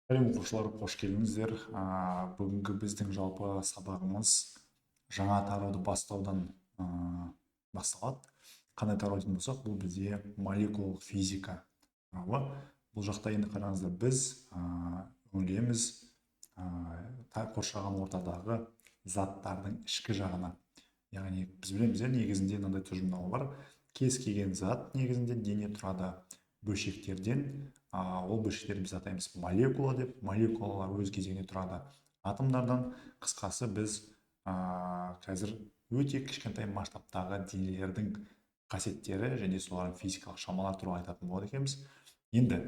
Сәлем оқушылар, қош келдіңіздер. Бүгінгі біздің жалпы сабағымыз жаңа тарауды бастаудан басталады. Қандай тарау дейтін болсақ, бұл бізде молекулалық физика тарауы. Бұл жақта енді қараңыздар, біз үңілеміз қоршаған ортадағы заттардың ішкі жағына. Яғни біз білеміз, негізінде мынандай тұжырымдама бар. Кез келген зат негізінде дене тұрады бөлшектерден. Ол бөлшектерді біз атаймыз молекула деп. Молекулалар өз кезегінде тұрады атомдардан. Қысқасы біз қазір өте кішкентай масштабтағы денелердің қасиеттері және солардың физикалық шамалары туралы айтатын болады екенбіз. Енді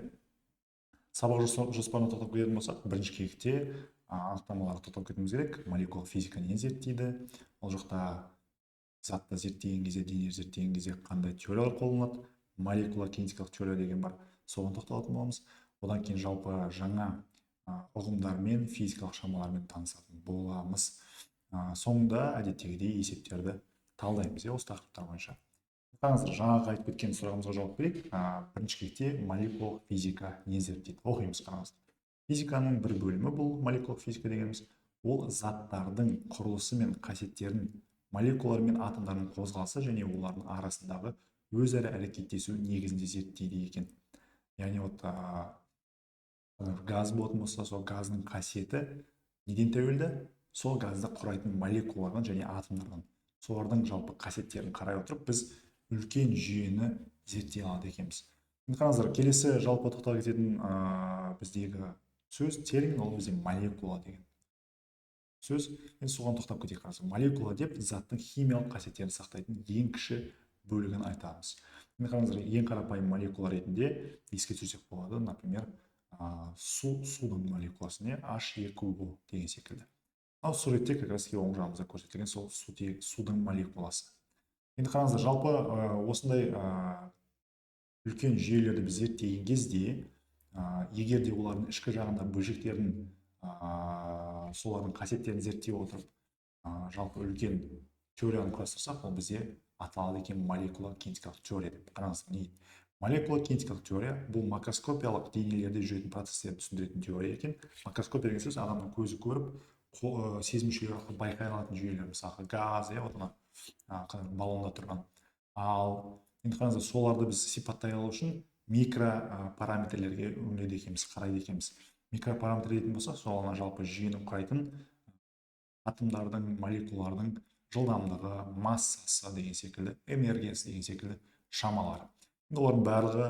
сабақ жоспарына тоқтап кететін болсақ, бірінші кезекте анықтамаларға тоқтап кетуіміз керек. Молекулалық физика не зерттейді? Ол жақта затты зерттеген кезде, денені зерттеген кезде қандай теориялар қолданылады? Молекула кинетикалық теория деген бар, соған тоқталатын боламыз. Одан кейін жалпы жаңа ұғымдармен, физикалық шамалармен танысатын боламыз. Соңында әдеттегідей есептерді талдаймыз осы тақырыптар бойынша. Қараңыздар, жаңағы айтып кеткен сұрағымызға жауап берейік. Бірінші кезекте молекулалық физика не зерттейді? Оқимыз, қараңыздар. Физиканың бір бөлімі бұл молекулалық физика дегеніміз. Ол заттардың құрылысы мен қасиеттерін, молекулалар мен атомдардың қозғалысы және олардың арасындағы өзара әрекеттесу негізінде зерттейді екен. Яғни газ болатын болса, сол газдың қасиеті неден тәуелді? Сол газды құрайтын молекулалардан және атомдардан. Солардың жалпы қасиеттерін қарай отырып, біз үлкен жүйені зерттей алады екенбіз. Қараңыздар, келесі жалпы тоқталып кететін біздегі сөз, термин, ол бізде молекула деген сөз. Мен соған тоқтап кетейік. Қараңыздар, молекула деп заттың химиялық қасиеттерін сақтайтын ең кіші бөлігін айтамыз. Енді қараңыздар, ең қарапайым молекула ретінде еске түсірсек болады, например, судың молекуласы, H2O деген секілді. Ал суретте как раз оң жағымызда көрсетілген сол судың молекуласы. Енді қараңыздар, жалпы осындай үлкен жүйелерді біз зерттеген кезде, егер де олардың ішкі жағында бөлшектердің солардың қасиеттерін зерттей отырып, жалпы үлкен теорияны құрастырсақ, ол бізде аталады екен молекула кинетикалық теория деп. Қараңыздар, не дейді? Молекула кинетикалық теория бұл макроскопиялық денелерде жүретін процестерді түсіндіретін теория екен. Макроскопия деген сөз адамның көзі көріп, сезім мүшелері арқылы байқай алатын жүйелер, мысалы газ, баллонда тұрған. Ал енді қараңыздар, соларды біз сипаттай алу үшін микропараметрлерге үңіледі екенбіз, қарайды екенбіз. Микропараметр дейтін болсақ, сол жалпы жүйені құрайтын атомдардың, молекулалардың жылдамдығы, массасы деген секілді, энергиясы деген секілді шамалары. Олардың барлығы,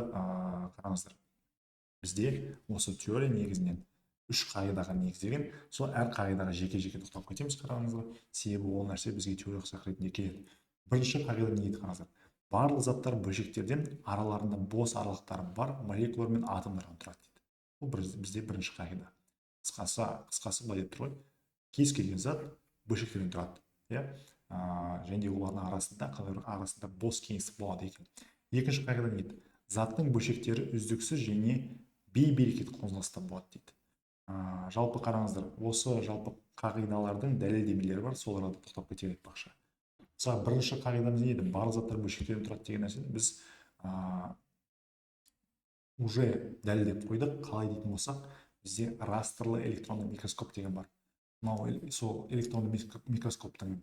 қараңыздар, бізде осы теория негізінен 3 қағидаға негізделген. Сол әр қағидаға жеке-жеке тоқтап кетеміз, қараңыздар. Себебі ол нәрсе бізге теориялық сабақ ретінде келеді. Бірінші қағида не дейді, қараңыздар? Барлық заттар бөлшектерден араларында бос аралықтары бар молекулалар мен атомдардан тұрады дейді. Бұл бізде бірінші қағида. Қысқасы былай деп тұр ғой. Кез келген зат бөлшектерден тұрады, және олардың арасында бос кеңістік болады екен. Екінші қағида не дейді? Заттың бөлшектері үздіксіз және бей-берекет қозғалыста болады дейді. Жалпы қараңыздар, осы жалпы қағидалардың дәлелдемелері бар, соларға да тоқтап кетейік айтпақшы. Мысалы, бірінші қағидамыз не еді? Барлық заттар бөлшектерден тұрады деген нәрсені біз уже дәлелдеп қойдық. Қалай дейтін болсақ, бізде растрлы электронды микроскоп деген бар. Сол электронды микроскоптың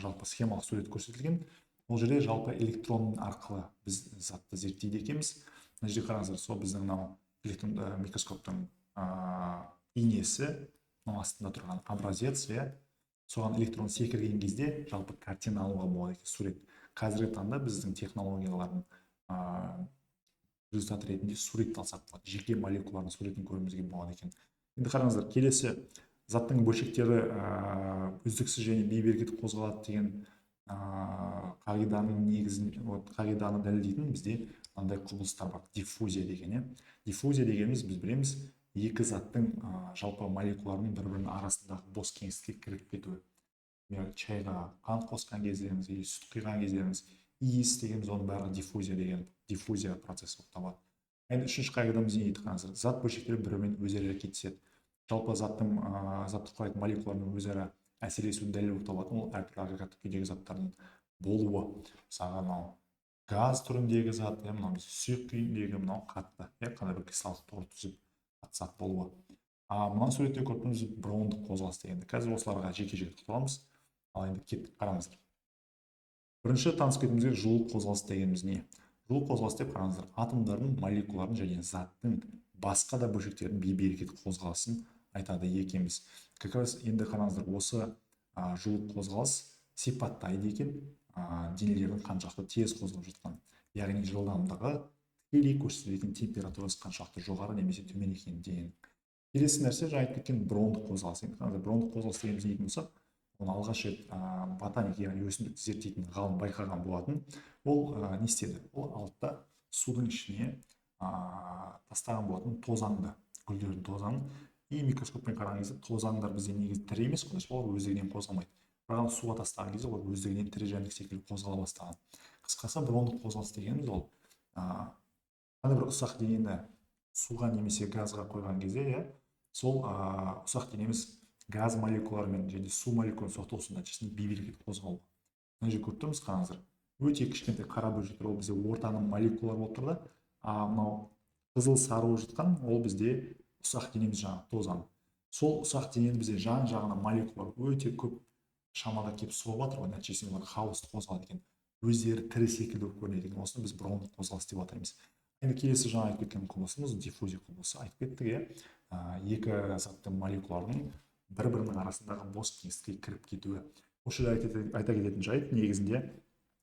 жалпы схемалық сурет көрсетілген. Ол жерде жалпы электрон арқылы біз затты зерттейді екенбіз. Мына жерде қараңыздар, сол біздің электронды микроскоптың бейнесі, астында тұрған образец, соған электрон секірген кезде жалпы картина алуға болады екен, сурет. Қазіргі таңда біздің технологиялардың результат ретінде сурет алсақ болады, жеке молекулалардың суретін көруімізге болады екен. Енді қараңыздар, келесі заттың бөлшектері үздіксіз және бей-берекет қозғалады деген қағиданың негізін, қағиданы дәлелдейтін бізде мынандай құбылыстар бар, диффузия деген. Диффузия дегеніміз біз білеміз, екі заттың жалпы молекулаларының бір-бірінің арасындағы бос кеңістікке кіріп кетуі. Чайға қант қосқан кездеріңіз, сүт құйған кездеріңіз, иіс дегеніміз, оның бәрі диффузия процесі болып табылады. Енді үшінші қағидамыз не дейді, қараңыздар? Зат бөлшектері бір-бірімен өзара әрекеттеседі. Жалпы затты құрайтын молекулалармен өзара әсерлесудің дәлелі болып табылады. Ол әртүрлі агрегаттық күйдегі заттардың болуы. Мысалы, газ түріндегі зат, сұйық күйіндегі қатты, қандай бір кристалдық тор түзіп зат болуы. Мына суретте көріп тұрмыз брондық қозғалыс дегенді. Қазір осыларға жеке-жеке тоқталамыз. Ал енді кеттік, қараңыздар. Бірінші танысып кетуіміз керек жылу қозғалысы дегеніміз не? Жылу қозғалысы деп қараңыздар, атомдардың, молекулалардың және заттың басқа да бөлшектердің бей-берекет қозғалысын айтады екенбіз. Как раз енді қараңыздар, осы жылу қозғалыс сипаттайды екен денелердің қаншалықты тез қозғалып жатқан, яғни жылдамдығы тікелей көрсетілетін температурасы қаншалықты жоғары немесе төмен екенін деген. Келесі нәрсе жаңа айтып кеткен брондық қозғалыс. Енді брондық қозғалыс дегеніміз дейтін болсақ, оны алғаш рет ботаник яғни өсімдікті зерттейтін ғалым байқаған болатын. Ол не істеді? Ол алтта судың ішіне тастаған болатын тозаңды, гүлдердің тозаңын. И микроскоппен қараған кезде тозаңдар бізде негізі тірі емес, олар өздігінен қозғалмайды. Бірақ суға тастаған кезде олар өздігінен тірі жәндік секілді қозғала бастаған. Қысқасы брондық қозғалыс дегеніміз ол қандай бір ұсақ денені суға немесе газға қойған кезде, сол ұсақ денеміз газ молекулаларымен және су молекулаларының соқтығысу нәтижесінде бей-берекет қозғалу. Мына жерде көріп тұрмыз, қараңыздар. Өте кішкентай қара бөлшектер, ол бізде ортаның молекулалары болып тұрды. Мынау қызыл сары болып жатқан, ол бізде ұсақ денеміз, жаңағы тозаң. Сол ұсақ денені бізде жан-жағына молекулалар өте көп шамада келіп соғып жатыр ғой, нәтижесінде олар хаосты қозғалады екен. Өздері тірі секілді болып көрінеді екен. Осыны біз брондық қозғалыс деп атаймыз. Енді келесі жаңа айтып кеткен құбылысымыз диффузия құбылысы. Айтып кеттік, екі заттың молекулаларының бір-бірінің арасындағы бос кеңістікке кіріп кетуі. Осы жерде айта кететін жайт, негізінде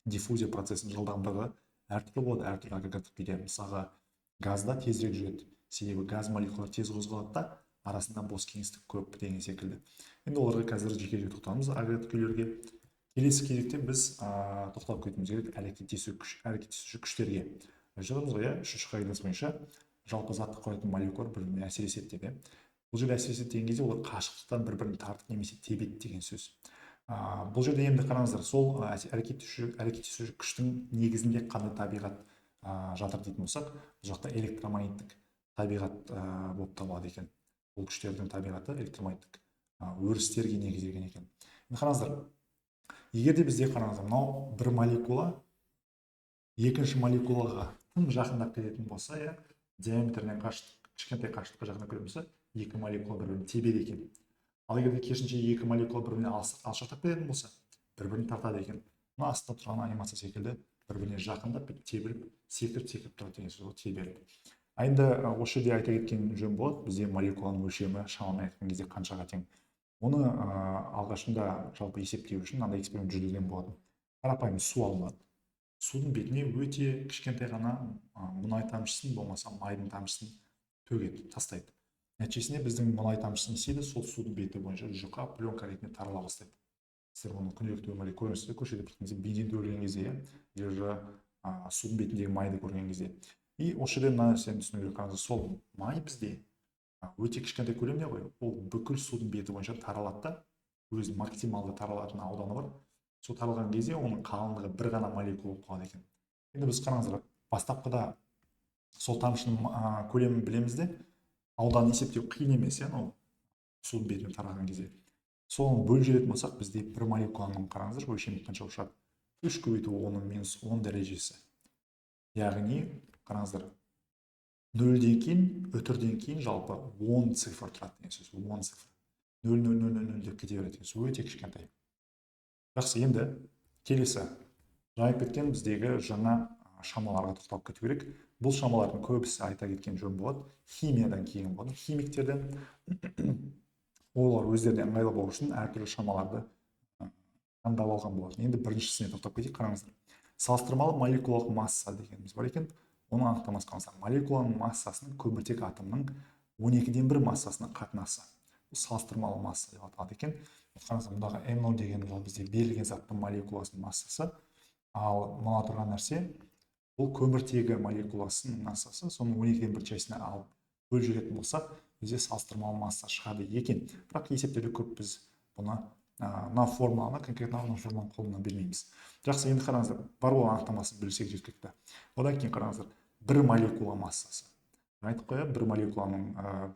диффузия процесінің жылдамдығы әртүрлі болады, әртүрлі агрегаттық күйде. Мысалға, газда тезірек жүреді, себебі газ молекулалары тез қозғалады да, арасында бос кеңістік көп деген секілді. Енді оларға қазір жеке-жеке тоқталамыз, агрегаттық күйлерге. Келесі кезекте біз тоқталып кетуіміз керек әрекеттесуші күштерге. Жатырмыз ғой, үшінші қағидасы бойынша жалпы затты құрайтын молекулалар бір-біріне әсер етеді деп. Бұл жерде әсер етеді деген кезде олар қашықтықтан бір-бірін тартып немесе тебеді деген сөз. Бұл жерде енді қараңыздар, сол әрекеттесуші күштің негізінде қандай табиғат жатыр дейтін болсақ, бұл жақта электромагниттік табиғат болып табылады екен. Бұл күштердің табиғаты электромагниттік өрістерге негізделген екен. Енді қараңыздар, егер де бізде қараңыздар, мынау бір молекула екінші молекулаға тым жақындап кететін болса, диаметрінен кішкентай қашықтыққа жақындап кететін болса, екі молекула бір-бірін тебеді екен. Ал егер де керісінше екі молекула бір-біріне алшақтап кететін болса, бір-бірін тартады екен. Мына астында тұрған анимация секілді бір-біріне жақындап, тебіліп, секіріп тұрады деген сөз, тебеліп. Енді осы жерде айта кеткен жөн болады, бізде молекуланың өлшемі шамамен айтқан кезде қаншаға тең. Оны алғашында жалпы есептеу үшін мынандай эксперимент жүргізген болатын. Қарапайым су алынады. Судың бетіне өте кішкентай ғана мұнай тамшысын, болмаса майдың тамшысын төгеді, тастайды. Нәтижесінде біздің мұнай тамшысы не істейді? Сол судың беті бойынша жұқа пленка ретінде тарала бастайды. Сіздер оны күнделікті өмірде көресіздер, көшеде бензин төгілген кезде, или судың бетіндегі майды көрген кезде. И осы жерде мына нәрсені түсіну керек, қараңыздар, сол май бізде өте кішкентай көлемде ғой, ол бүкіл судың беті бойынша таралады да, өзінің максималды таралатын ауданы бар. Сол таралған кезде оның қалыңдығы бір ғана молекула болып қалады екен. Енді біз қараңыздар, бастапқыда сол тамшының көлемін білеміз де, ауданын есептеу қиын емес, судың бетімен тараған кезде. Соны бөліп жіберетін болсақ, бізде бір молекуланың қараңыздар, өлшемі қанша шығады? 3 көбейту 10-10 дәрежесі. Яғни, қараңыздар, 0-ден кейін, өтірден кейін жалпы 10 цифр тұрады деген сөз, 10 цифр. 0-0-0-0 деп кете береді деген сөз, өте кішкентай. Жақсы, енді келесі жайып кеткен біздегі жаңа шамаларға тоқталып кету керек. Бұл шамалардың көбісі айта кеткен жөн болады, химиядан келген болады. Химиктерден олар өздеріне ыңғайлы болу үшін әртүрлі шамаларды таңдап алған болады. Енді біріншісіне тоқтап кетейік, қараңыздар. Салыстырмалы молекулалық масса дегеніміз бар екен. Оны анықтамасқа алсақ, молекуланың массасының көміртек атомның 12-ден 1 массасына қатынасы. Бұл салыстырмалы масса деп аталады екен. Қараңыздар, мұндағы М0 деген ол бізде берілген заттың молекуласының массасы. Ал мына тұрған нәрсе, бұл көміртегі молекуласының массасы, соның 12-ден 1 частіне алып бөліп жіберетін болсақ, бізде салыстырмалы масса шығады екен. Бірақ есептерде көп біз бұны мына формуланы, конкретно мына формуланы қолына бермейміз. Жақсы, енді қараңыздар, бар болған анықтамасын білсек жеткілікті. Одан кейін қараңыздар, бір молекула массасы. Айтып қоя, бір молекуланың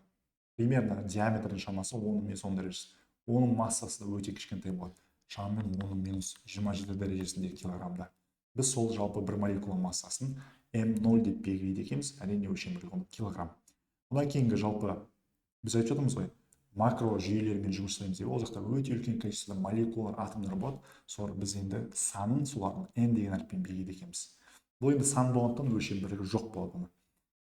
примерно диаметрінің шамасы 10-10 дәрежесі. Оның массасы да өте кішкентай болады. Шамамен 10-27 дәрежесінде килограммда. Біз сол жалпы бір молекула массасын М0 деп белгілейді екенбіз, әрине өлшем бірлігі килограмм. Одан кейінгі жалпы біз айтып жатырмыз ғой, макро жүйелермен жұмыс жасаймыз деп. Ол жақта өте үлкен количествода молекулалар, атомдар болады. Солар біз енді санын солардың n деген әріппен белгілейді екенбіз. Бұл енді сан болғандықтан өлшем бірлігі жоқ болады.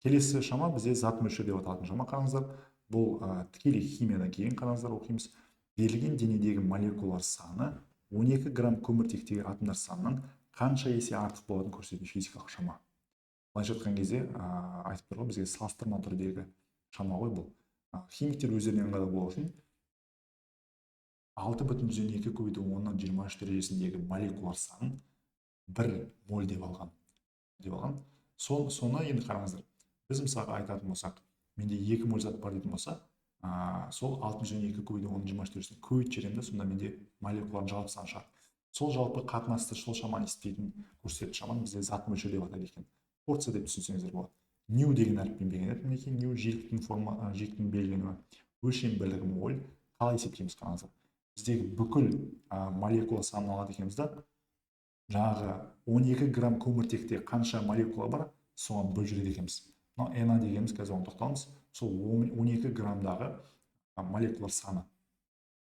Келесі шама бізде зат мөлшері деп аталатын шама. Қараңыздар, бұл тікелей химиядан кейін қараңыздар оқимыз. Берілген денедегі молекулалар саны 12 грамм көміртектегі атомдар санынан қанша есе артық болатынын көрсететін физикалық шама. Былайша айтқан кезде айтып тұр ғой, бізге салыстырма түрдегі шама ғой бұл. Химиктер өздеріне ыңғайлы болу үшін 6,2 көбейту 10-23 дәрежесіндегі молекулалар санын 1 моль деп алған. Соны енді қараңыздар. Біз мысалға айтатын болсақ, менде 2 моль зат бар дейтін болса, сол 6,2 көбейту 10-23 дәрежесін көбейтіп жіберемін, сонда менде молекулалардың жалпы саны шығады. Сол жалпы қатынасты, сол шаманы есептейтін көрсететін шаманы бізде зат мөлшері деп атайды екен. Порция деп түсінсеңіздер болады. Нью деген әріппен белгіленеді. Мінекей нью жиіліктің белгіленуі, өлшем бірлігі моль. Қалай есептейміз қараңыздар. Біздегі бүкіл молекула санын алады екенбіз да, жаңағы 12 грамм көміртекте қанша молекула бар, соған бөліп жүреді екенбіз. мынау Na дегеніміз, қазір оны тоқталамыз. Сол 12 граммдағы молекулалар саны.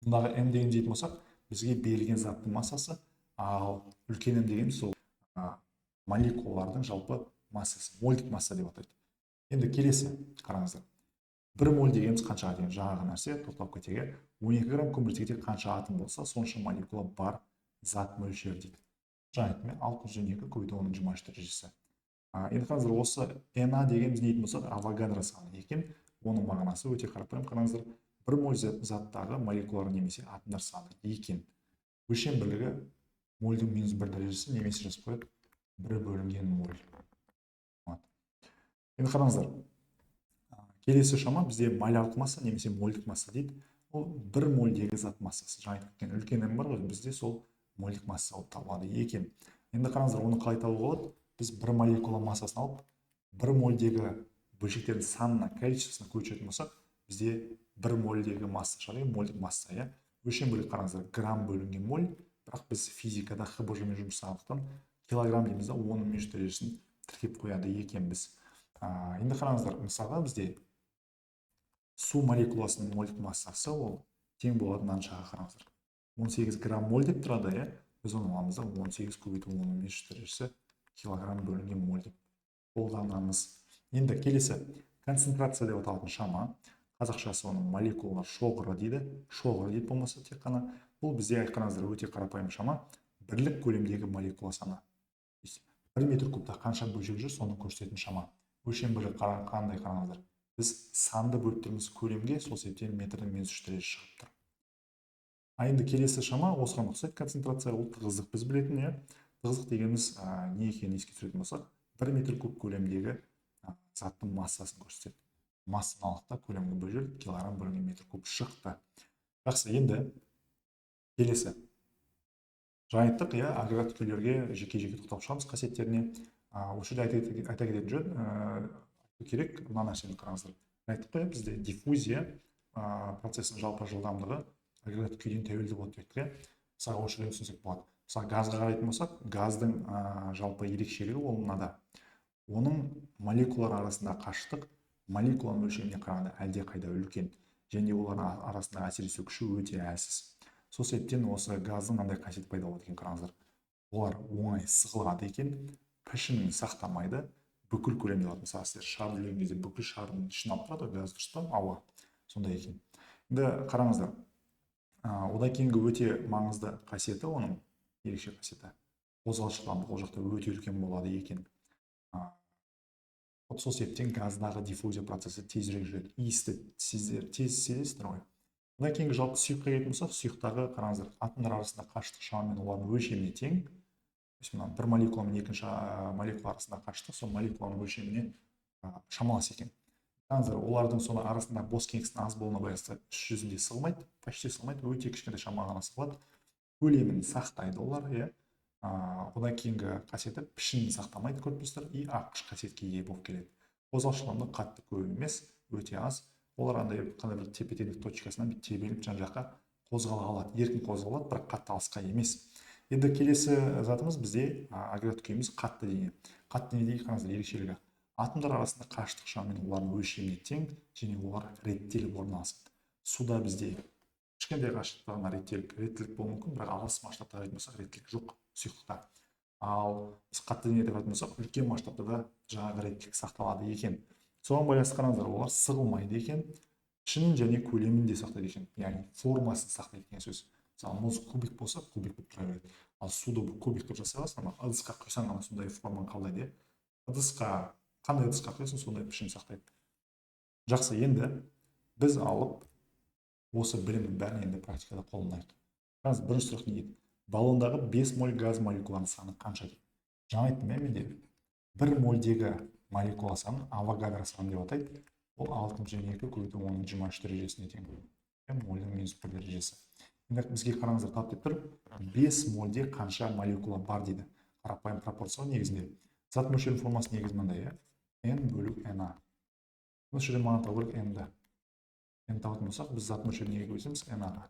Мұндағы m деген дейтін болсақ, бізге берілген заттың массасы, ал үлкен m дегеніміз сол молекулалардың жалпы массасы, мольдік масса деп атайды. Енді келесі қараңыздар. 1 моль дегеніміз қаншаға деген жаңағы нәрсе, тоқтап кетейік. 12 грамм көміртекте қанша атом болса, сонша молекула бар зат мөлшері дейді. Жаңа айттым, 6,2 көбейту 10-23 дәрежесі. Енді қараңыздар, осы Na дегеніміз не дейтін болсақ, Авогадро саны екен. Оның мағынасы өте қарапайым. Қараңыздар, 1 моль заттағы молекулалар немесе атомдар саны екен. Өлшем бірлігі мольдің -1 дәрежесі, немесе жазып қояды 1 бөлінген моль. Енді қараңыздар, келесі шама бізде молярлық масса немесе мольдік масса дейді. Ол 1 мольдегі зат массасы. Жаңа айтып кеткен үлкен m бар ғой, бізде сол мольдік масса болып табылады екен. Енді қараңыздар, оны қалай табуға болады? Біз 1 молекула массасын алып, 1 мольдегі бөлшектердің санына, количествосына көшетін болсақ, бізде 1 мольдегі масса шығады, мольдік масса, өлшем бірлігі қараңыздар, грамм бөлінген моль, бірақ біз физикада ХБЖ-мен жұмыс жасағандықтан килограмм дейміз да, 10-23 дәрежесін тіркеп қояды екенбіз. Енді қараңыздар, мысалға бізде су молекуласының мольдік массасы ол тең болады мынаншаға қараңыздар. 18 грамм моль деп тұрады, біз оны аламыз да 18 көбейту 10-23 дәрежесі килограмм бөлінген моль деп қолданамыз. Енді келесі концентрация деп аталатын шама, қазақшасы оның молекулалар шоғыры дейді. Шоғыры дейді болмаса тек қана. Бұл бізде айтқаныңыздар өте қарапайым шама, бірлік көлемдегі молекула саны. 1 метр кубта қанша бөлшек жүр, соны көрсететін шама. Өлшем бірлігі қандай қараңыздар. Біз санды бөліп тұрмыз көлемге, сол себептен метрдің -3 дәрежесі шығып тұр. Енді келесі шама осыған ұқсайды, концентрация, ол тығыздық біз білетін, тығыздық дегеніміз не екенін еске түсіретін болсақ, 1 метр куб көлемдегі заттың массасын көрсетеді. Массаны алықта көлемге бөліп, килограмм бөлінген метр куб шықты. Жақсы, енді келесі. Жаңа айттық, агрегат күйлерге жеке-жеке тоқтап шығамыз қасиеттеріне. Осы жерде айта кететін жөн керек, мына нәрсені қараңыздар. Айттық қой, бізде диффузия процесінің жалпы жылдамдығы агрегат күйден тәуелді болады дедік. Мысалы, осы жерде түсінсек болады. Мысалы, газға қарайтын болсақ, газдың жалпы ерекшелігі ол мынада. Оның молекулалар арасында қашықтық молекуланың өлшеміне қарағанда әлде қайда үлкен, және олардың арасында әсерлесу күші өте әлсіз. Сол себептен осы газдың қандай қасиет пайда болады екен қараңыздар. Олар оңай сығылады екен, пішінін сақтамайды, бүкіл көлемде алады. Мысалы, сіздер шар жүрген кезде бүкіл шардың ішін алып тұрады, газ дұрыс па, ауа. Сондай екен. Енді қараңыздар, одан кейінгі өте маңызды қасиеті, оның ерекше қасиеті, қозғалыс жылдамдығы ол жақта өте үлкен болады екен. Сол себептен газдағы диффузия процесі тезірек жүреді. Иісті сіздер тез сезесіздер ғой. Одан кейінгі жалпы сұйыққа келетін болсақ, сұйықтағы қараңыздар, атомдар арасында қашықтық шамамен олардың өлшеміне тең. Бір молекула мен екінші молекула арасында қашықтық, сол молекуланың өлшеміне шамалас екен. Қараңыздар, олардың соны арасында бос кеңістіктің аз болуына байланысты іс жүзінде сығылмайды, почти сығылмайды, өте кішкентай шама ғана сығылады. Көлемін сақтайды олар, одан кейінгі қасиеті пішінін сақтамайды, көріп тұрсыздар, и аққыш қасиетке ие болып келеді. Қозғалыс жылдамдығы қатты көп емес, өте аз. Олар қандай бір тепе-теңдік точкасынан тебеліп жан-жаққа қозғала алады, еркін қозғалады, бірақ қатты алысқа емес. Енді келесі затымыз бізде агрегат күйіміз қатты дене. Қатты дене дейік, қараңыздар, ерекшелігі. Атомдар арасында қашықтық шамамен олардың өлшеміне тең және олар реттеліп орналасады. Суда бізде кішкентай қашықтықта ғана реттілік болуы мүмкін, бірақ алыс масштабта қарайтын болсақ реттілік жоқ сұйықтықта. Ал біз қатты денеде қарайтын болсақ үлкен масштабта да жаңағы реттілік сақталады екен. Соған байланысты қараңыздар, олар сығылмайды екен, пішінін және көлемін де сақтайды екен, яғни формасын сақтайды деген сөз. Мысалы мұз кубик болса кубик болып тұра береді, ал суды кубик деп жасай аласың, ана ыдысқа құйсаң ғана сондай форманы қабылдайды. Ыдысқа қандай ыдысқа құйсаң сондай пішін сақтайды. Жақсы, енді біз алып осы білімнің бәрін енді практикада қолданайық. Қараңыз, бірінші сұрақ не дейді? Баллондағы 5 моль газ молекуланың саны қанша дейді? Жаңа айттым менде 1 мольдегі молекула санын Авогадро саны деп атайды. Ол 6-2 көбейту 10-23 дәрежесіне тең. Мольдің -1 дәрежесі. Енді бізге қараңыздар, тап деп тұр, 5 мольде қанша молекула бар дейді. Қарапайым пропорция негізінде. Зат мөлшерінің формасы негізі мынандай, n бөлу na. Осы жерде маған табу керек n-ді. n табатын болсақ, біз зат мөлшерін неге көбейтеміз? na-ға.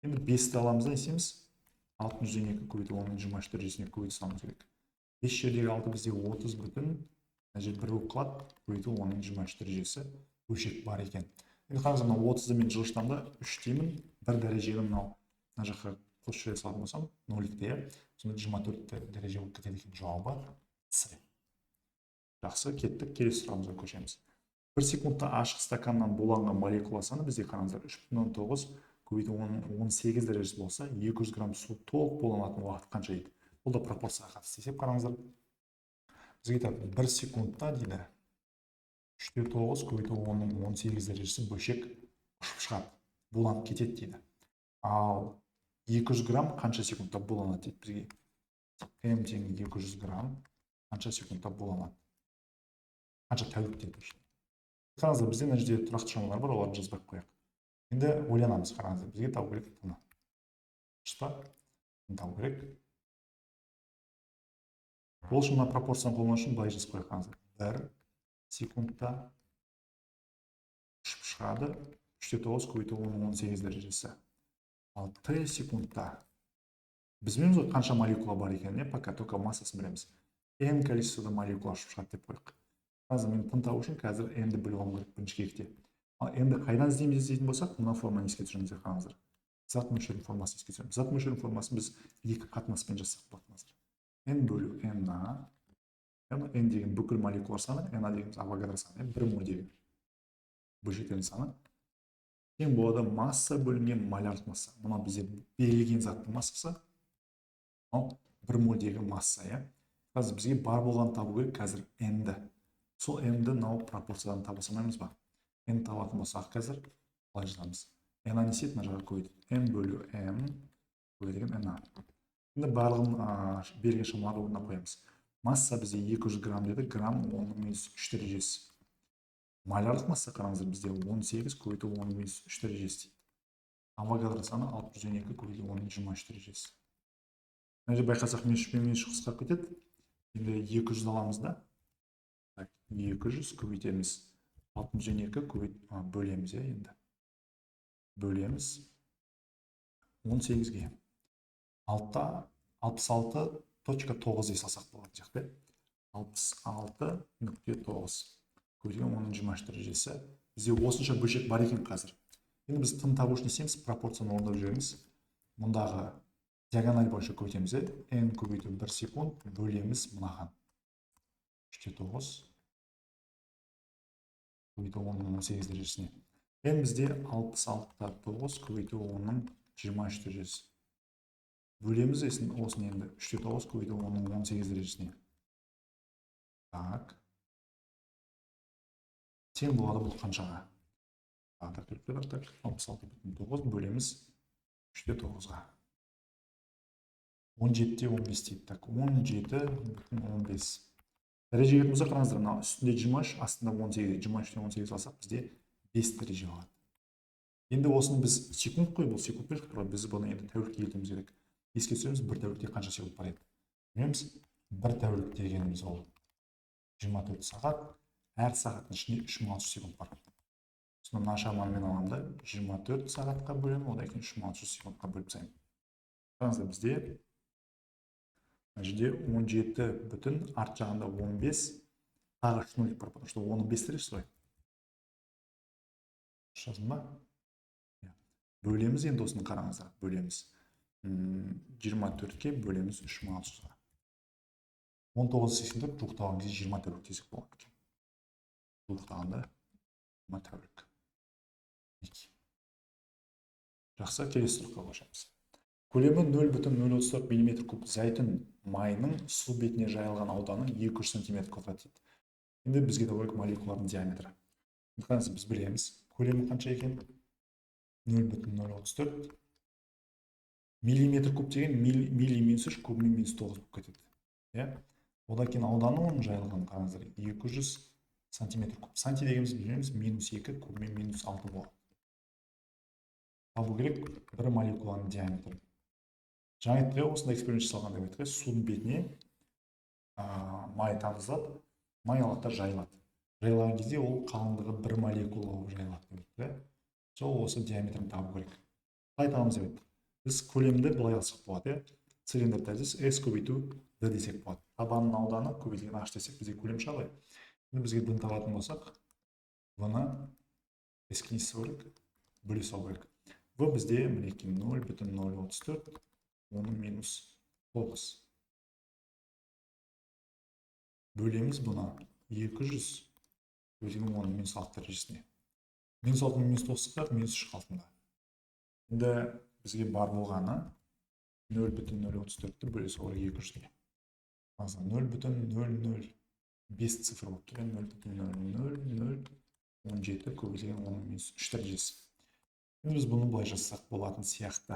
Енді 5-ті аламыз да есеміз 6-2 көбейту 10-23 дәрежесіне көбейту салуымыз керек. 5 жердегі 6 бізде 30 бүтін, мына жер 1 болып қалады, көбейту 10-23 дәрежесі бөлшек бар екен. Енді қараңыз, мына 30-ды мен жылжытамын да 3 деймін, 1 дәрежені мына жаққа қосып жібере салатын болсам 0-ке, сонда 24 дәреже болып кетеді екен. Жауабы С. Жақсы, кеттік, келесі сұрағымызға көшеміз. 1 секундта ашық стаканнан буланған молекула саны бізде қараңыздар 3,9 көбейту 18 дәрежесі болса, 200 грамм су толық буланатын уақыт қанша дейді? Бұл да пропорцияға қатысты есеп. Қараңыздар, бізге айтады 1 секундта дейді 3,9 көбейту 18 дәрежесі бөлшек ұшып шығады, буланып кетеді дейді. Ал 200 грамм қанша секундта буланады дейді бізге? М тең 200 грамм қанша секундта буланады? Қанша тәулікте дейді. Қараңыздар, бізде мына жерде тұрақты шамалар бар, оларды жазбай қояйық. Енді ойланамыз, қараңыздар, бізге табу керек тыны. Шыста, табу керек. Ол үшін мына пропорцияны қолдану үшін былай жазып қояйық, қараңыздар. 1 секундта ұшып шығады 3,9 көбейту 18 дәрежесі. Ал Т секундта біз білеміз ғой қанша молекула бар екенін, пока только массасын білеміз. N количествода молекула ұшып шығады деп қояйық. Қазір мен тын табу үшін қазір n-ді біліп алуым керек бірінші кезекте. Ал n-ді қайдан іздейміз дейтін болсақ, мына форманы еске түсіреміз, қараңыздар. Зат мөлшерінің формасын еске түсіреміз. Зат мөлшерінің формасын біз екі қатынаспен жазсақ болады. n бөлу na, n деген бүкіл молекулалар саны, na дегеніміз Авогадро саны, 1 мольдегі бөлшектердің саны. Тең болады масса бөлінген молярлық масса. Мына бізде берілген заттың массасы, ал 1 мольдегі масса. Қазір бізге бар болған табу керек қазір n-ді. Сол n-ді мынау пропорциядан таба салмаймыз ба? n табатын болсақ қазір былай жазамыз. n не істейді, мына жаққа көбейтеді. n бөлу m көбейтілген na. Енді барлығын берген шамаларды орнына қоямыз. Масса бізде 200 грамм деді, грамм 10-3 дәрежесі. Молярлық масса қараңыздар, бізде 18 көбейту 10-3 дәрежесі дейді. Авогадро саны 612 көбейту 10-23 дәрежесі. Мына жерде байқасақ меншік қысқарып кетеді. Енді 200 аламыз да. 200 көбейтеміз 612 бөлеміз енді. Бөлеміз 18-ге. 66.9 дей салсақ болады жақты. 66.9 көбейтілген 10-23 дәрежесі. Бізде осынша бөлшек бар екен қазір. Енді біз тын табу үшін істейміз, пропорцияны орындап жүреміз. Мұндағы диагональ бойынша көбейтеміз. n көбейту 1 секунд бөлеміз мынаған. 3,9 көбейту 10-18 дәрежесіне. n бізде 66.9 көбейту 10-23 дәрежесі. Бөлеміз осыны енді 3,9 көбейту 10-18 дәрежесіне. Так. Тең болады бұл қаншаға? 66.9 бөлеміз 3,9-ға. 17-15 дейді. 17-15. Дәреже кеткен болса, қараңыздар, мына үстінде 23, астында 18, 23-18 алсақ, бізде 5 дәреже алады. Енді осыны біз секунд қой, бұл секунд бөлшек тұрады. Біз бұны енді тәулікке келтіреміз керек. Еске түсіреміз, бір тәулікте қанша секунд бар еді. Білеміз, бір тәулік дегеніміз ол 24 сағат, әр сағаттың ішінде 3600 секунд бар. Сонда мына шаманы мен аламын да 24 сағатқа бөлемін, одан кейін 3600 секундқа бөліп тастаймын. Қараңыздар, бізде жерде 17 бүтін, арт жағында 15, тағы 3 нөл бар, потому что оның 5 дәрежесі ғой. Жаздым ба? Бөлеміз, енді осыны қараңыздар, бөлеміз. 24-ке бөлеміз 3600-ға. 1984 жуықтаған кезде 20 тәулік десек болады екен. Жуықтағанда 20 тәулік. Жақсы, келесі сұраққа көшеміз. Көлемі 0,034 мм куб зәйтүн майының су бетіне жайылған ауданы 200 см квадрат дейді. Енді бізге де керек молекулалардың диаметрі. Қараңыз, біз білеміз, көлемі қанша екен? 0,034 миллиметр куб деген милли минус 3 куб минус 9 болып кетеді. Одан кейін ауданы оның жайылған, қараңыздар, 200 сантиметр куб. Санти дегеніміз білеміз, минус 2 куб минус 6 болады. Табу керек бір молекуланың диаметрі. Жаңа айттық, осында эксперимент жасалған деп айттық, судың бетіне май тамызылады, май алады жайылады. Жайылған кезде ол қалыңдығы бір молекула болып жайылады деп айттық. Сол осы диаметрін табу керек. Қалай табамыз деп айттық? Біз көлемді былай алсақ болады, цилиндр тәжес S көбейту D десек болады. Табанның ауданы көбейтілген H десек бізде көлем шығады. Енді бізге D табатын болсақ, V-ны S-ке несі керек? Бөле салу керек. V бізде мінекей 0,034, оның минус 9. Бөлеміз бұна 200, көбейтілген оның минус 6 дәрежесіне. Минус 6 минус 9 минус 3 қалпында. Енді бізге бар болғаны 0,034-ті бөле салу 200-ге. 0,005 цифр болып тұр. 0,0017 көбейтілген оның минус 3 дәрежесі. Енді біз бұны былай жасақ болатын сияқты.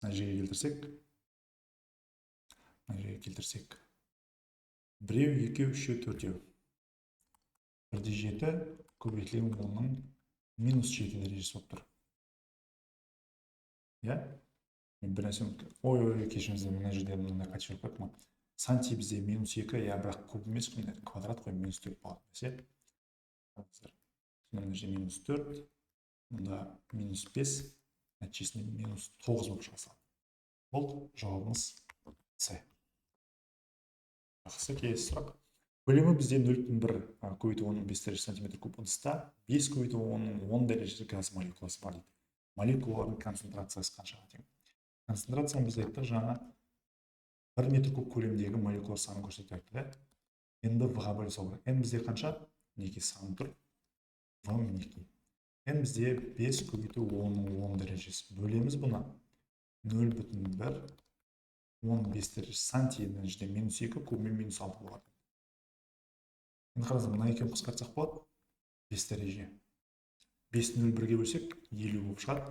Нәтижеге келтірсек. Біреу, екеу, үшеу, төртеу. 1,7 көбейтілген оның минус 7 дәрежесі болып тұр. Бір нәрсе кешімізде мына жерде мынандай қателік бар ма? Санти бізде минус 2, бірақ куб емес, квадрат қой, минус 4 болады. Мына жерде минус 4, мұнда минус 5, нәтижесінде минус 9 болып шыға салады. Бұл жауабымыз С. Жақсы, келесі сұрақ. Көлемі бізде 0,1 көбейту оның 5 дәрежесі сантиметр куб ыдыста 5 көбейту оның 10 дәрежесі газ молекуласы бар дейді. Молекулалардың концентрациясы қаншаға тең? Концентрацияны біз айттық, жаңа 1 метр куб көлемдегі молекулалар санын көрсетіп айттық. Енді В-ға бөле салу керек. N бізде қанша? Мінекей сан тұр. В мінекей. N бізде 5 көбейту оның 10 дәрежесі. Бөлеміз бұна 0,1 15 дәрежесі. Санти дәрежеде минус 2 куб минус 6 болады. Енді қараңыз, мына екеуін қысқартсақ болады 5 дәреже. 5-ні 0,1-ге бөлсек 50 болып шығады.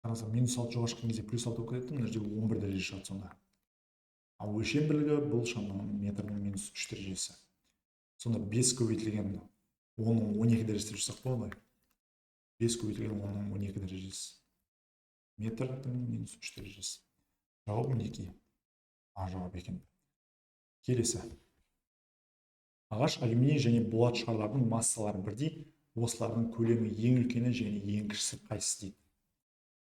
Қараңыз, минус 6 жоға шыққан кезде плюс 6 болып кетеді, мына жерде 11 дәреже шығады сонда. Ал өлшем бірлігі бұл шамамен метрдің минус 3 дәрежесі. Сонда 5 көбейтілген оның 12 дәрежесі жасақ болады. 5 көбейтілген оның 12 дәрежесі. Метрдің минус 3 дәрежесі. Жауап мінекей. А жауап екен. Келесі. Ағаш, алюминий және болат шарлардың массалары бірдей, осылардың көлемі ең үлкені және ең кішісі қайсысы дейді.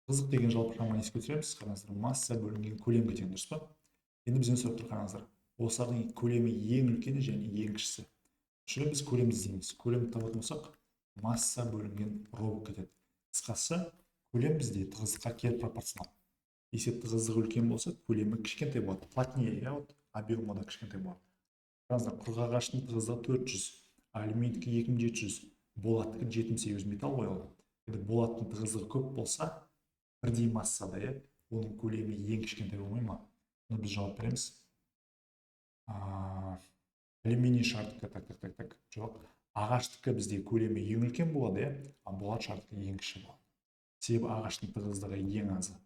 Қызық деген жалпы шаманы еске түсіреміз. Қараңыздар, масса бөлінген көлемге тең, дұрыс па? Енді бізден сұрап тұр, қараңыздар. Осылардың көлемі ең үлкені және ең кішісі. Шүрі біз көлемді іздейміз. Көлемді табатын болсақ, масса бөлінген рho болып кетеді. Қысқасы, көлем бізде тығыздыққа кері пропорционал. Есе тығыздығы үлкен болса, көлемі кішкентай болады. Плотнее, объемы да кішкентай болады. Қараңыздар, құрғағаштың тығыздығы 400, алюминийдікі 2700, болаттікі 78 металл ғой ол. Болаттың тығыздығы көп болса, бірдей массада, оның көлемі ең кішкентай болмай ма? Біз жауап береміз. Алюминий шартыкі, жоқ. Ағаштікі бізде көлемі ең үлкен болады, а болат шартыкі ең кіші болады. Себебі ағаштың тығыздығы ең азы.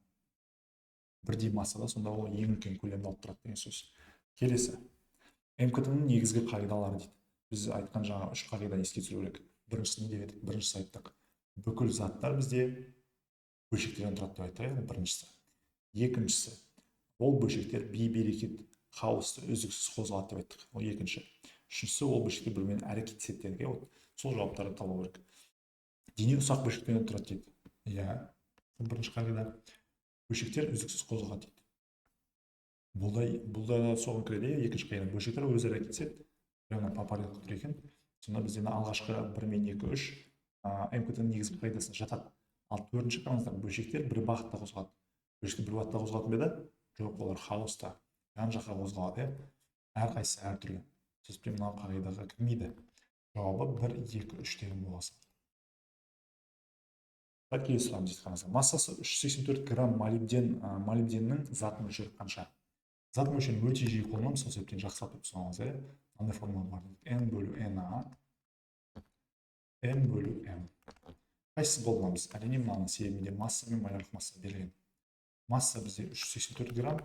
Бірдей массада, сонда ол ең үлкен көлемді алып тұрады деген сөз. Келесі. МКТ-ның негізгі қағидалары дейді. Біз айтқан жаңа 3 қағида еске түсіру керек. Біріншісі не деп едік? Біріншісі айттық. Бүкіл заттар бізде бөлшектерден тұрады деп айттық, біріншісі. Екіншісі, ол бөлшектер бей-берекет, хаосты үздіксіз қозғалады деп айттық. Ол екінші. Үшіншісі, ол бөлшектер бірімен әрекеттеседі. Сол жауаптарды табу керек. Дене ұсақ бөлшектерден тұрады дейді. Бірінші қағида. Бөлшектер үздіксіз қозғалады дейді. Бұл да соған кіреді, екінші қағида. Бөлшектер өзара әрекеттеседі. прямо по порядку тұр екен. Сонда бізде алғашқы 1 мен 2, 3 МКТ-ның негізгі қағидасына жатады. Ал төртінші қараңыздар, бөлшектер бір бағытта қозғалады. Бөлшектер бір бағытта қозғалатын бе еді? Жоқ, олар хаоста жан жаққа қозғалады. Әрқайсысы әртүрлі. Сіз мынау қағидаға кірмейді. Жауабы 1, 2, 3 деген боласы. Келесі сұрақ дейді, қараңыздар. Массасы 384 грамм молибденнің зат мөлшері қанша? Зат мөлшерін өте жиі қолданамыз, сол себептен жақсылап түсініңіздер. Мынандай формула бар. N бөлу Na, N бөлу M. Қайсысы қолданамыз? Әрине мынаның себебінде масса мен малярлық масса берілген. Масса бізде 384 грамм.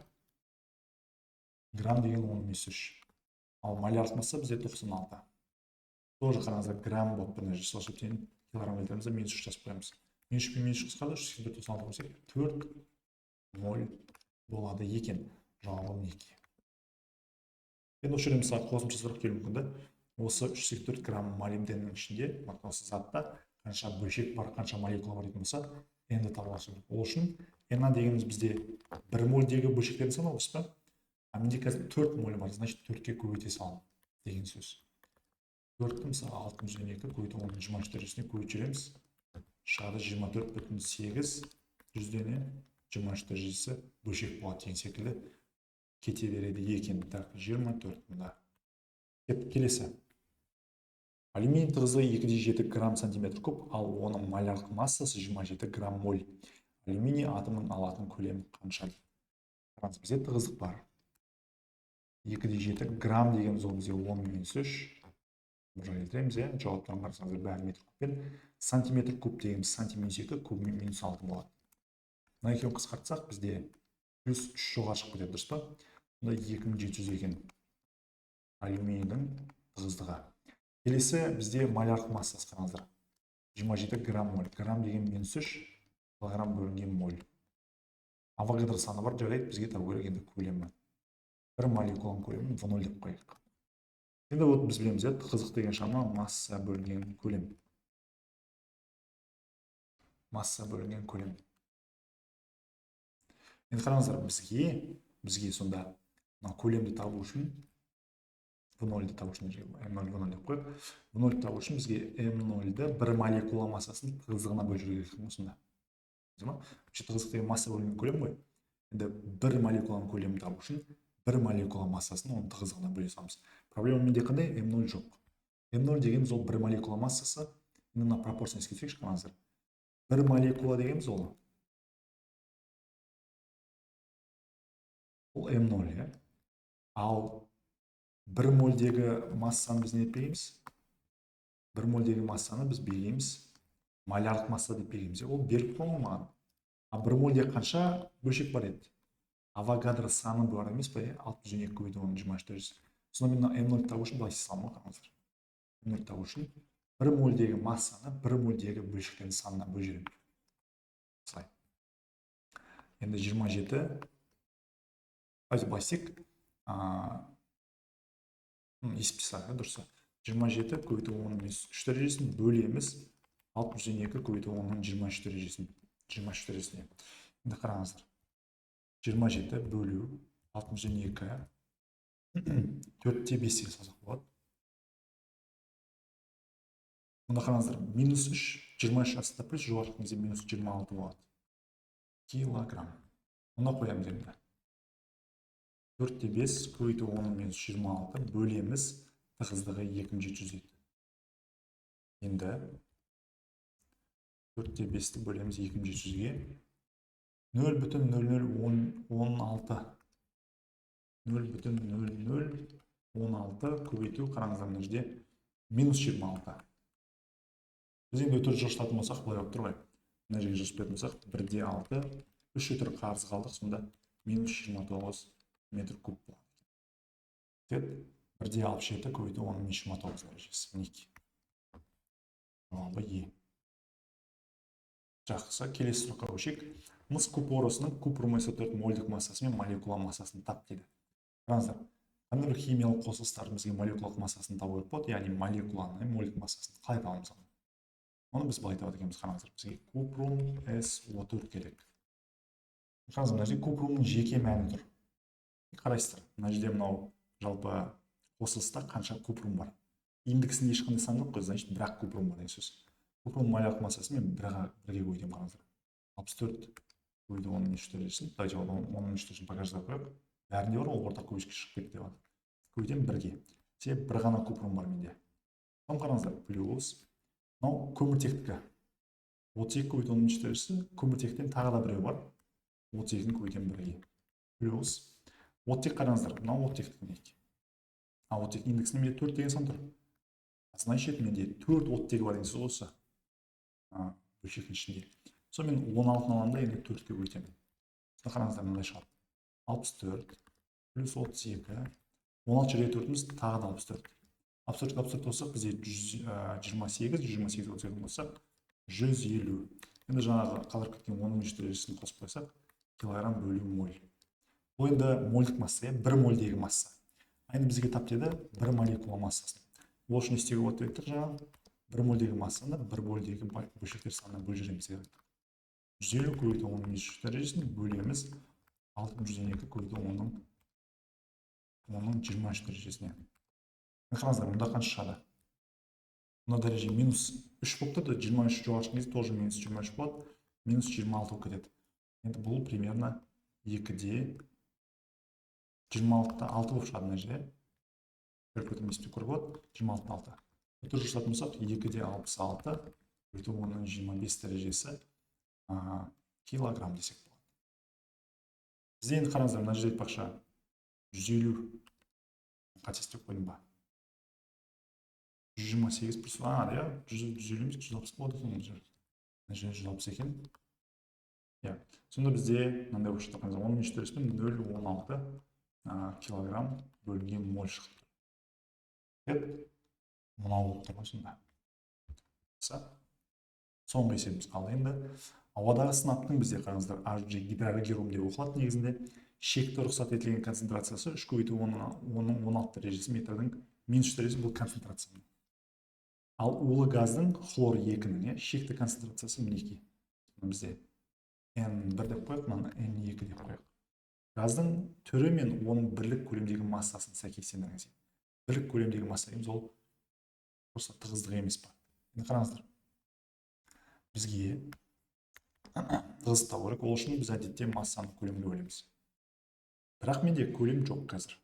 Грамм деген 10-3. Ал малярлық масса бізде 96. Тоже қараңыздар, грамм болып біріне сол себептен килограмм келтіреміз, минус 3 жазып қоямыз. Минус 3 пен минус 3 қысқарды, 396 қойсақ, 4 моль болады екен. Жауабым 2. Енді осы жерде мысалы қосымша сұрақ келуі мүмкін да. Осы 384 грамм молибденнің ішінде, осы затта қанша бөлшек бар, қанша молекула бар дейтін болса, N-ді табылады. Ол үшін Na дегеніміз бізде 1 мольдегі бөлшектердің саны осы па? А менде қазір 4 моль бар, значит 4-ке көбейте салам деген сөз. 4-ті мысалы 602 көбейту 10-24 дәрежесіне көбейтіп жүреміз. Шығады 24,8 жүзден 24 дәрежесі бөлшек болады деген секілді кете береді екен. Так, 24-мында. Келесі. Алюминий тығыздығы 2,7 грамм сантиметр куб, ал оның малярлық массасы 27 грамм моль. Алюминий атомның алатын көлемі қанша? Қараңыз, бізде тығыздық бар. 2,7 грамм дегеніміз ол бізде 10-3. Бұра келтіреміз, жауаптарын қарасаңыздар бәрі метр кубпен. Сантиметр куб дегеніміз сантиметр кубымен минус 6 болады. Мына екеуін қысқартсақ, бізде плюс 3 жоғары шығып кетеді, дұрыс па? Бұнда 2700 екен алюминийдің тығыздығы. Келесі бізде малярлық массасы қараңыздар. 27 грамм моль. Грамм деген минус 3, килограмм бөлінген моль. Авогадро саны бар, жарайды, бізге табу керек енді көлемі. Бір молекуланың көлемін В0 деп қояйық. Енді вот біз білеміз, тығыздық деген шама масса бөлінген көлем. Масса бөлінген көлем. Енді қараңыздар, бізге сонда көлемді табу үшін В0-ді табу үшін M0 V0 деп қойып, V0-ді табу үшін бізге M0-ді бір молекула массасын тығыздығына бөлу керек осында. Тығыздық деген масса бөлінген көлем ғой. Енді бір молекуланың көлемін табу үшін бір молекула массасын оның тығыздығына бөле саламыз. Проблема менде қандай? M0 жоқ. M0 дегеніміз ол бір молекула массасы. Мына пропорцияны ескерсек, қараңыздар. Бір молекула дегеніміз ол M0, ал 1 мольдегі массаны біз не белгілейміз? 1 мольдегі массаны біз белгілейміз малярлық масса деп белгілейміз. Ол беріліп қойған маған. А 1 мольде қанша бөлшек бар еді? Авогадро саны бар емес па? 602 көбейту 10-24. Сонда мен M0 табу үшін былай саламын, қараңыздар. M0 табу үшін 1 мольдегі массаны 1 мольдегі бөлшектердің санына бөліп жүремін. Осылай. Енді 27 бассек есептесақ, дұрысы. 27 көбейту 10-3 дәрежесін бөлеміз 602 көбейту 10-23 дәрежесін. 23 дәрежесіне. Енді қараңыздар. 27 бөлу 602 4-те 5-ге салсақ болады. Мұнда қараңыздар, минус 3, 23 астында плюс жоғарғы минус 26 болады. Килограмм. Мұнда қоямыз енді. 4-те 5 көбейту 10 минус 26 бөлеміз тығыздығы 2700 еді. Енді 4-те 5-ті бөлеміз 2700-ге 0,0016 0,0016 көбейту, қараңыздар мына жерде минус 26. Біз енді өтір жылыштатын болсақ, былай болып тұр ғой. Мына жерге жылыштатын болсақ, 1-де 6, 3 өтір қарыз қалдық, сонда минус 29 метр куб болады. 1-де 67 көбейту 10 минус 29 дәрежесі. Мінеки. Жауабы Е. Жақсы, келесі сұраққа көшейік. Мыс купоросының купрумесі 4 мольдік массасы мен молекула массасын тап дейді. Қараңыздар, қандай бір химиялық қосылыстар бізге молекулалық массасын табуға болады, яғни молекуланың мольдік массасын қалай табамыз? Оны біз былай табады екенбіз, қараңыздар, бізге купрум SO4 керек. Қараңыздар, мына жерде купрумның жеке мәні тұр. Қарайсыздар, мына жерде мынау жалпы қосылыста қанша купрум бар. Индексінде ешқандай сан жоқ қой, значит бірақ купрум бар деген сөз. Купрум малярлық массасын мен бірге көйтемін, қараңыздар. 64 көйді 10-3 дәрежесін, давайте 10-3 дәрежесін багажда қояйық. Бәрінде бар, ол ортақ көбеішке шығып кетті деп жатыр. Көйтем бірге. Себебі бір ғана купрум бар менде. Там қараңыздар, плюс мынау көміртектікі. 32 көбейту 10-3 дәрежесі, көміртектен тағы да біреу бар. 32-ні көбейтем бірге. Плюс оттек қараңыздар, мынау оттектікі неке. Оттек индексінде менде 4 деген сан тұр. Значит, менде 4 оттегі бар деген сөз осы. Бөлшектің ішінде. Сонымен 16-ны аламын да, енді 4-ке көйтемін. Қараңыздар, мынандай шығады. 64 плюс 32. 16 жерге 4-іміз тағы да 64. 64 болсақ, бізде 128, 32 болсақ, 150. Енді жаңағы қалдырып кеткен 10-3 дәрежесін қосып қойсақ, килограмм бөлу моль. Бұл енді мольдік масса, 1 мольдегі масса. Енді бізге тап деді 1 молекула массасын. Ол үшін істеуге болады деп айтты жаңағы 1 мольдегі массаны 1 мольдегі бөлшектер санына бөлжіреміз деп айтты. 150 көбейту 10-3 дәрежесін бөлеміз 612 көбейту 10-ның 23 дәрежесіне. Қараңыздар, мұнда қанша шығады? Мұнда дәреже минус 3 болып тұрды, 23 жоғары шыққан кезде тоже минус 23 болады, минус 26 болып кетеді. Енді бұл примерно 2-де 26-та 6 болып шығады мына жерде. Калькулятормен есептеп көруге болады, 26-та 6. Өтір жасатын болсақ, 2-де 66 көбейту 10-ның 25 дәрежесі килограмм десек болады. Бізде енді қараңыздар, мына жерде айтпақша 150 қателестеп қойдым ба? 128 плюс, 150 160 болады екен, мына жерде 160 екен. Сонда бізде мынандай болып шықты, 13 дәрежеспен 0,16 килограмм бөлінген моль шықты. Мынау болып тұр ғой сонда. Соңғы есебіміз қалды. Енді ауадағы сынаптың бізде қараңыздар HG гидрогерум деп оқылады негізінде. Шекті рұқсат етілген концентрациясы 3 көбейту 10-ның 16 дәрежесі метрдің минус 3 дәрежесі бұл концентрация. Ал улы газдың хлор 2-ның шекті концентрациясы мінеки. Бізде N1 деп қойық, N2 деп қойық. Газдың түрі мен оның бірлік көлемдегі массасын сәйкестендіріңіз. Бірлік көлемдегі масса дейміз, ол просто тығыздық емес па. Енді қараңыздар. Бізге тығыздық керек, ол үшін біз әдетте массаның көлемін бөлеміз. Бірақ менде көлем жоқ қазір.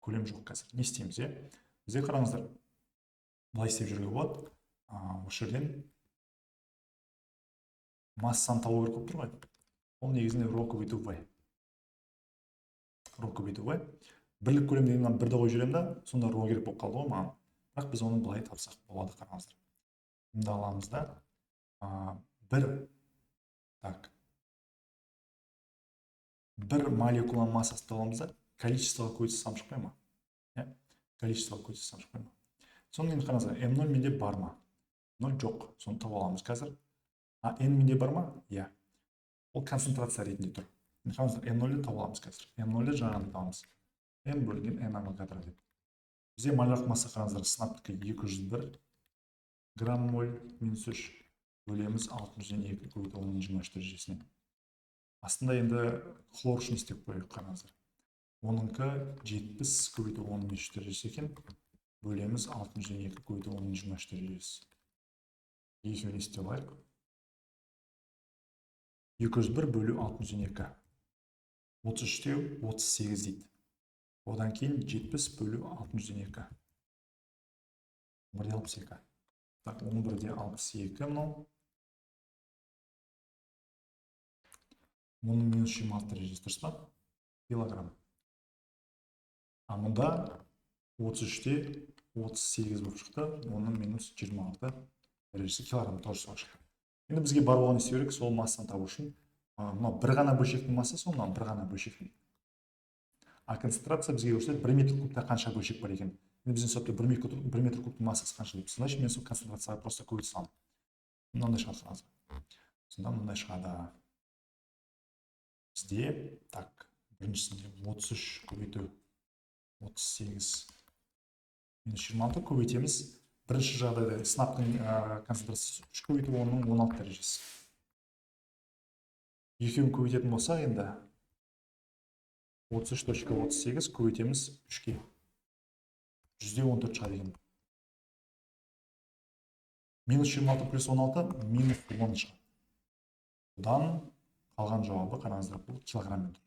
Көлем жоқ қазір. Не істейміз, Бізде қараңыздар. Бұлай істеп жүруге болады. Осы жерден массаны табу керек болып тұр ғой. Ол негізінде ρ көбейту v. ρ көбейту v. Бірлік көлем дегеннен бірді қойып жүремін да, сонда ρ керек болып қалды ғой маған. Бірақ біз оны былай тапсақ болады, қараңыздар. Енді аламыз да бір молекула массасы аламыз да, количествоға көйтсем шықпай ма? Количествоға көйтсем шықпай ма? Соны енді қараңыздар, m0 менде бар ма? 0 жоқ, соны тауып аламыз қазір. N менде бар ма? Ол концентрация ретінде тұр. Қараңыздар, m0-ді тауып аламыз қазір. m0-ді жаңағыдай табамыз. m бөлінген n авогадро деп. Бізде молярлық масса қараңыздар, сынаптікі 201 грамм моль минус 3 бөлеміз 602 көбейту 10-ның 23 дәрежесіне. Астында енді хлор үшін істеп қойып қараңыздар. Оныңкі 70 көбейту 10-ның 3 дәрежесі екен. Бөлеміз 602 көбейту 10-ның 23 дәрежесі. Екеуін істеп алайық. 201 бөлу 602. 33-те 38 дейді. Одан кейін 70 бөлу 602. 11-де 62. 11-де 62 мынау. Оның минус 26 дәрежесі дұрыс па? Килограмм. Мұнда 33-те 38 болып шықты. Оның минус 26 дәрежесі килограмм тоже сол шықты. Енді бізге бар болған істеу керек, сол массаны табу үшін. Бір ғана бөлшектің массасы, онан бір ғана бөлшектің. Концентрация бізге көрсетеді 1 метр кубта қанша бөлшек бар екен. Енді біздің сұрапты 1 метр кубтың массасы қанша деп. Значит, мен сол концентрацияға просто көбейте саламын. Мынандай шығады. Сонда мынандай шығады. Бізде, біріншісінде 33 көбейту 38 минус 26 көбейтеміз. Бірінші жағдайда сынаптың концентрациясы 3 көбейту 10-ның 16 дәрежесі. Екеуін көбейтетін болса, енді 33.38 көбейтеміз 3-ке. 114 шығады екен. Минус 26 плюс 16 минус 10 шығады. Бұдан қалған жауабы қараңыздар, бұл килограмм метр.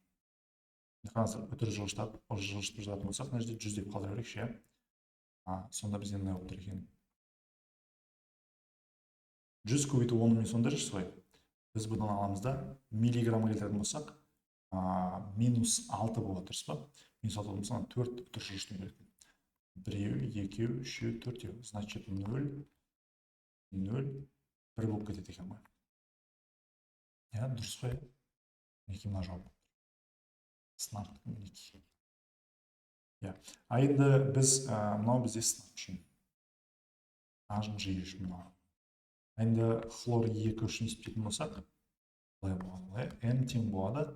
Қараңыздар, өтір жылжытып жататын болсақ, мына жерде 100 деп қалдыра берейікші, иә. Сонда бізде мынай болып тұр екен. 100 көбейту 10 минус 10 дұрыс қой. Біз бұдан аламыз да миллиграммға келтіретін болсақ, минус 6 болады, дұрыс па? Минус 6 болса 4 өтір жылжыту керек. 1, 2, 3, 4, значит 0, 0, 1 болып кетеді екен ғой. Я, дұрыс қой. Мінеки мына жауап. Сынақ мінеки. Енді біз мынау бізде сынақ үшін. Ажым жиі үшін мынау. Енді хлор 2 үшін есептейтін болсақ, былай болады. N тең болады.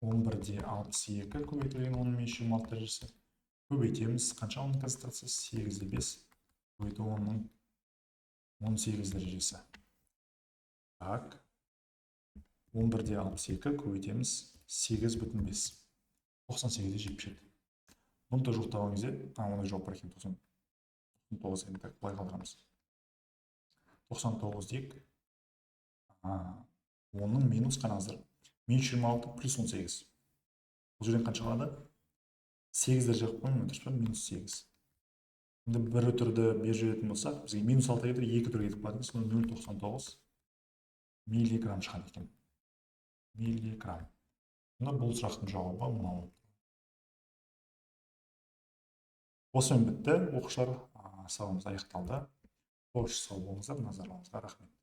11-62 көбейтілген 10-26 дәрежесі. Көбейтеміз. Қанша оның концентрациясы? 8-5 көбейту 10-ның 18 дәрежесі. Так. 11-62 көбейтеміз 8,5. 98-77. Бұнды жоқтаған кезде, оны жауап бар екен 99 енді так былай қалдырамыз. 99 дейік. Оның минус қараңыздар. Минус 26 плюс 18. Бұл жерден қанша қалады? 8 дәреже қойып қоймын, дұрыс па? Минус 8. Енді бір өтірді бер жүретін болсақ, бізге минус 6 кетіп, 2 түрге кетіп қалады. Сонда 0,99 миллиграмм шығады екен. Миллиграмм. Сонда бұл сұрақтың жауабы мынау. Осымен бітті. Оқушылар сабағымыз аяқталды. Қош сау болыңыздар, назарларыңызға рахмет.